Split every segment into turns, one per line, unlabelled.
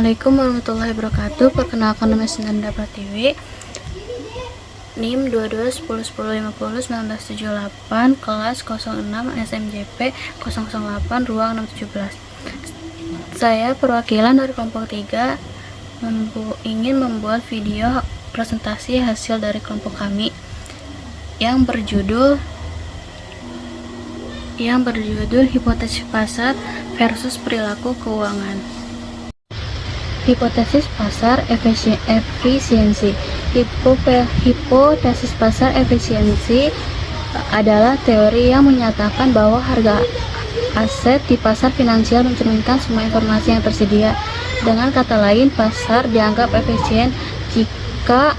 Assalamualaikum warahmatullahi wabarakatuh. Perkenalkan, nama saya Nanda Pratiwi, NIM 221010501978, kelas 06 SMJP 008, ruang 617. Saya perwakilan dari kelompok 3 ingin membuat video presentasi hasil dari kelompok kami yang berjudul hipotesis pasar versus perilaku keuangan. Hipotesis pasar efisiensi. Hipotesis pasar efisiensi adalah teori yang menyatakan bahwa harga aset di pasar finansial mencerminkan semua informasi yang tersedia. Dengan kata lain, pasar dianggap efisien jika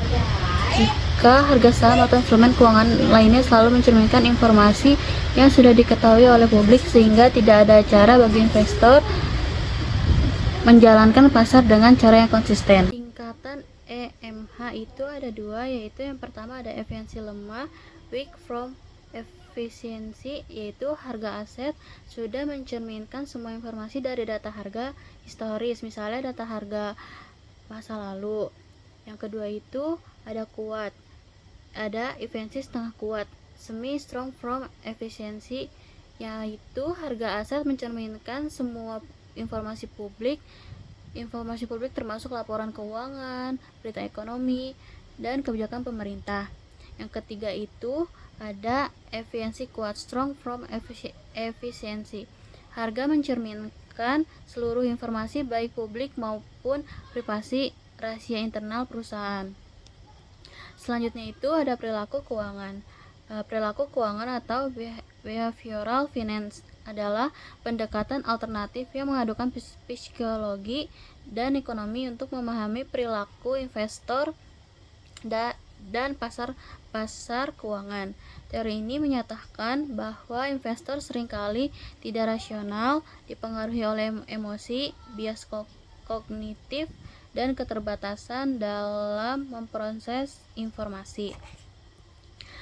harga saham atau instrumen keuangan lainnya selalu mencerminkan informasi yang sudah diketahui oleh publik, sehingga tidak ada cara bagi investor menjalankan pasar dengan cara yang konsisten. Tingkatan EMH itu ada dua, yaitu yang pertama ada efisiensi lemah, weak from efisiensi, yaitu harga aset sudah mencerminkan semua informasi dari data harga historis, misalnya data harga masa lalu. Yang kedua itu ada kuat, ada efisiensi setengah kuat, semi strong from efisiensi, yaitu harga aset mencerminkan semua informasi publik termasuk laporan keuangan, berita ekonomi, dan kebijakan pemerintah. Yang ketiga itu ada efisiensi kuat, strong from efisiensi. Harga mencerminkan seluruh informasi baik publik maupun privasi, rahasia internal perusahaan. Selanjutnya itu ada perilaku keuangan. Perilaku keuangan atau behavioral finance adalah pendekatan alternatif yang mengadukan psikologi dan ekonomi untuk memahami perilaku investor dan pasar keuangan. Teori ini menyatakan bahwa investor seringkali tidak rasional, dipengaruhi oleh emosi, bias kognitif, dan keterbatasan dalam memproses informasi.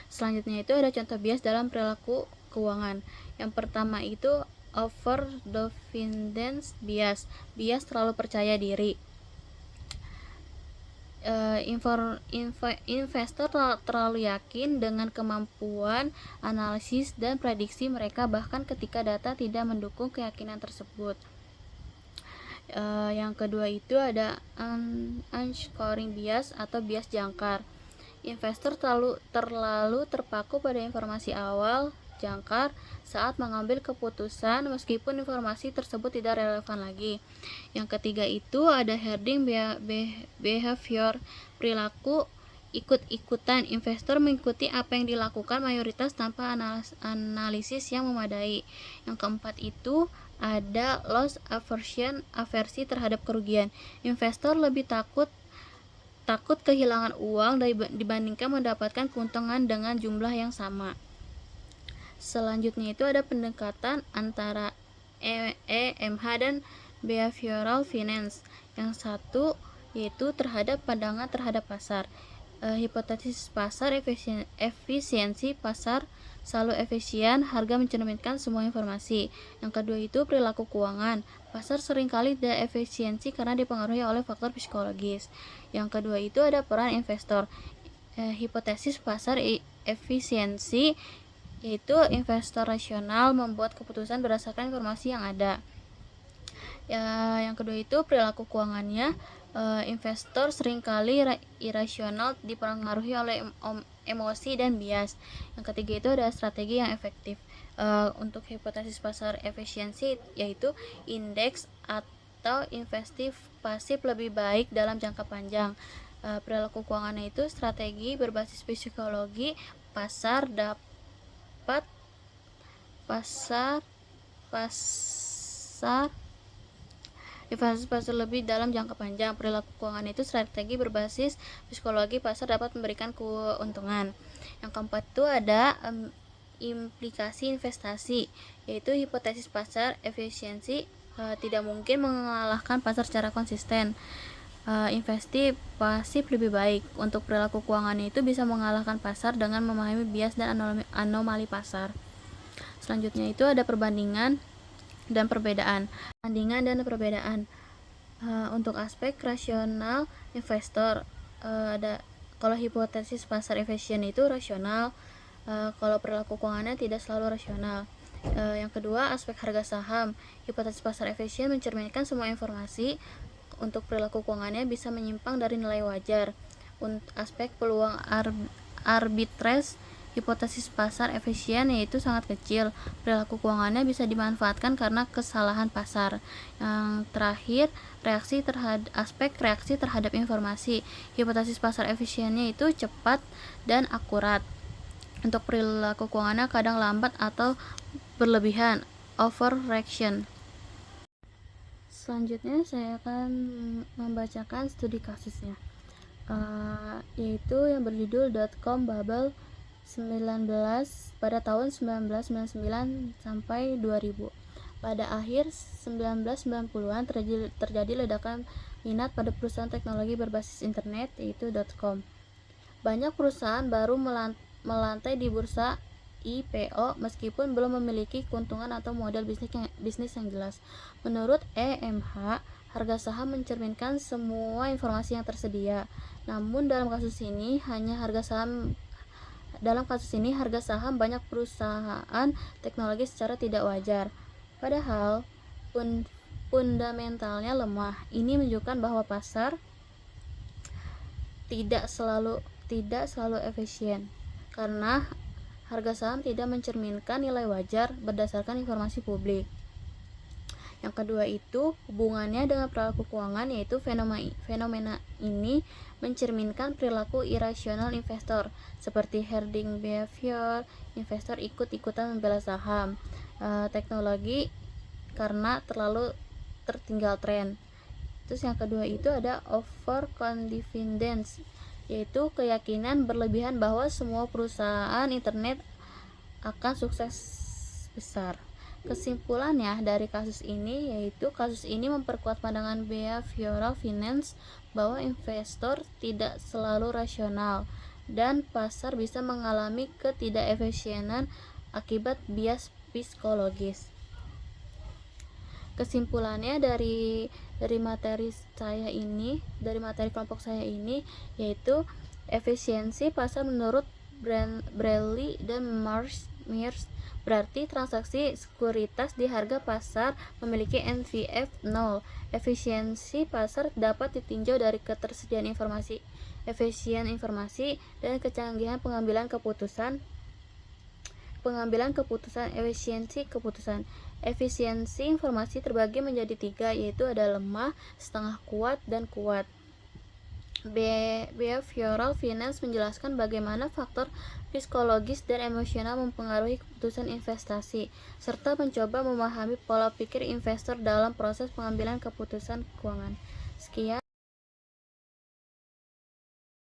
Selanjutnya itu ada contoh bias dalam perilaku keuangan. Yang pertama itu overconfidence bias, terlalu percaya diri. Investor terlalu yakin dengan kemampuan analisis dan prediksi mereka, bahkan ketika data tidak mendukung keyakinan tersebut. Yang kedua itu ada unscoring bias atau bias jangkar. Investor terlalu terpaku pada informasi awal jangkar saat mengambil keputusan, meskipun informasi tersebut tidak relevan lagi. Yang ketiga itu ada herding behavior, perilaku ikut-ikutan. Investor mengikuti apa yang dilakukan mayoritas tanpa analisis yang memadai. Yang keempat itu ada loss aversion, aversi terhadap kerugian. Investor lebih takut kehilangan uang dibandingkan mendapatkan keuntungan dengan jumlah yang sama. Selanjutnya itu ada pendekatan antara EMH dan behavioral finance. Yang satu yaitu terhadap pandangan terhadap pasar. Hipotesis pasar efisiensi, pasar selalu efisien, harga mencerminkan semua informasi. Yang kedua itu perilaku keuangan. Pasar seringkali tidak efisiensi karena dipengaruhi oleh faktor psikologis. Yang kedua itu ada peran investor. Hipotesis pasar efisiensi, yaitu investor rasional membuat keputusan berdasarkan informasi yang ada. Yang kedua itu perilaku keuangannya. Investor seringkali irasional, dipengaruhi oleh emosi dan bias. Yang ketiga itu ada strategi yang efektif. Untuk hipotesis pasar efisiensi, yaitu indeks atau investif pasif lebih baik dalam jangka panjang. Perilaku keuangannya itu strategi berbasis psikologi pasar investasi pasar lebih dalam jangka panjang. Perilaku keuangan itu strategi berbasis psikologi pasar dapat memberikan keuntungan. Yang keempat itu ada implikasi investasi, yaitu hipotesis pasar efisiensi tidak mungkin mengalahkan pasar secara konsisten. Investasi pasif lebih baik. Untuk perilaku keuangannya itu bisa mengalahkan pasar dengan memahami bias dan anomali pasar. Selanjutnya itu ada perbandingan dan perbedaan. Untuk aspek rasional investor, ada kalau hipotesis pasar efisien itu rasional, kalau perilaku keuangannya tidak selalu rasional. Yang kedua, aspek harga saham. Hipotesis pasar efisien mencerminkan semua informasi untuk perilaku keuangannya bisa menyimpang dari nilai wajar. Untuk aspek peluang arbitrage, hipotesis pasar efisien yaitu sangat kecil, perilaku keuangannya bisa dimanfaatkan karena kesalahan pasar. Yang terakhir, aspek reaksi terhadap informasi. Hipotesis pasar efisiennya itu cepat dan akurat. Untuk perilaku keuangannya kadang lambat atau berlebihan, overreaction. Selanjutnya saya akan membacakan studi kasusnya, yaitu yang berjudul .com Bubble 19 pada tahun 1999 sampai 2000. Pada akhir 1990-an terjadi ledakan minat pada perusahaan teknologi berbasis internet, yaitu .com. Banyak perusahaan baru melantai di bursa IPO meskipun belum memiliki keuntungan atau model bisnis yang jelas. Menurut EMH, harga saham mencerminkan semua informasi yang tersedia. Namun dalam kasus ini harga saham banyak perusahaan teknologi secara tidak wajar. Padahal fundamentalnya lemah. Ini menunjukkan bahwa pasar tidak selalu efisien karena harga saham tidak mencerminkan nilai wajar berdasarkan informasi publik. Yang kedua itu hubungannya dengan perilaku keuangan, yaitu fenomena ini mencerminkan perilaku irasional investor seperti herding behavior, investor ikut-ikutan membela saham, teknologi karena terlalu tertinggal tren. Terus yang kedua itu ada overconfidence, yaitu keyakinan berlebihan bahwa semua perusahaan internet akan sukses besar. Kesimpulannya dari kasus ini yaitu kasus ini memperkuat pandangan behavioral finance bahwa investor tidak selalu rasional dan pasar bisa mengalami ketidakefisienan akibat bias psikologis. Kesimpulannya dari materi kelompok saya ini yaitu efisiensi pasar menurut Bradley dan Mears berarti transaksi sekuritas di harga pasar memiliki NVF 0. Efisiensi pasar dapat ditinjau dari ketersediaan informasi, efisien informasi, dan kecanggihan pengambilan keputusan. Efisiensi keputusan. Efisiensi informasi terbagi menjadi 3, yaitu ada lemah, setengah kuat, dan kuat. Behavioral finance menjelaskan bagaimana faktor psikologis dan emosional mempengaruhi keputusan investasi, serta mencoba memahami pola pikir investor dalam proses pengambilan keputusan keuangan. Sekian.